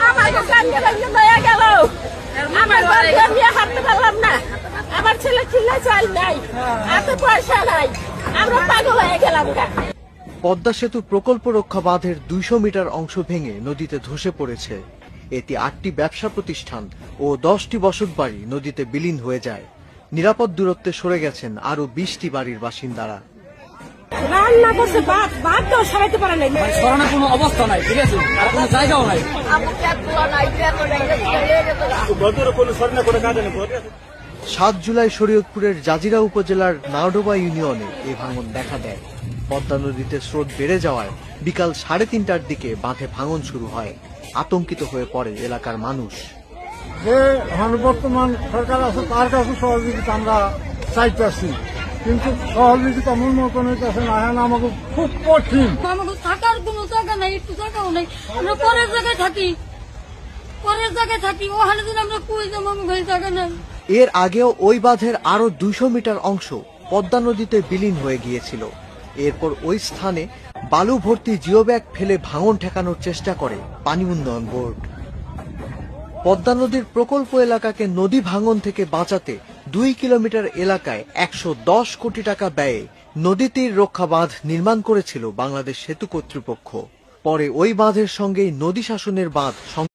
আমাকে কান্দে কান্দে দয়া গেল। আমার বাড়িতে নিয়ে হাঁটতে পারলাম না। আমার ছেলে খিলে চাল নাই, হাতে পয়সা নাই, আমরা পাগল হয়ে গেলাম। পদ্মা সেতু প্রকল্প রক্ষা বাঁধের ২০০ মিটার অংশ ভেঙে নদীতে ধসে পড়েছে। এতে ৮টি ব্যবসা প্রতিষ্ঠান ও ১০টি বসতবাড়ি নদীতে বিলীন হয়ে যায়। নিরাপদ দূরত্বে সরে গেছেন আরো ২০টি বাড়ির বাসিন্দারা। রান্না করছে ভাত তো সরাইতে পারে নাই, সরানোর কোনো অবস্থা নাই, ঠিক আছে, আর কোনো জায়গাও নাই। ৭ জুলাই শরীয়তপুরের জাজিরা উপজেলার নাওডোবা ইউনিয়নে এ ভাঙন দেখা দেয়। পদ্মা নদীতে স্রোত বেড়ে যাওয়ায় বিকাল ৩:৩০টার দিকে বাঁধে ভাঙন শুরু হয়। আতঙ্কিত হয়ে পড়ে এলাকার মানুষ। যে বর্তমান সরকার আছে তার কাছে সহযোগিতা আমরা চাইতেছি, কিন্তু সহযোগিতা মূল মতন হইতেছে না। এখন আমাকে খুব কঠিন, আমাকে থাকার কোনো জায়গা নাই, একটু জায়গাও নাই। আমরা পরের জায়গায় থাকি, ওখানে যদি আমরা কই যাবো, আমাকে জায়গা নাই। এর আগেও ওই বাঁধের আরো ২০০ মিটার অংশ পদ্মা নদীতে বিলীন হয়ে গিয়েছিল। এরপর ওই স্থানে বালু ভর্তি জিও ব্যাগ ফেলে ভাঙন ঠেকানোর চেষ্টা করে পানি উন্নয়ন বোর্ড। পদ্মা নদীর প্রকল্প এলাকাকে নদী ভাঙন থেকে বাঁচাতে ২ কিলোমিটার এলাকায় ১১০ কোটি টাকা ব্যয়ে নদী তীর রক্ষা বাঁধ নির্মাণ করেছিল বাংলাদেশ সেতু কর্তৃপক্ষ। পরে ওই বাঁধের সঙ্গেই নদী শাসনের বাঁধ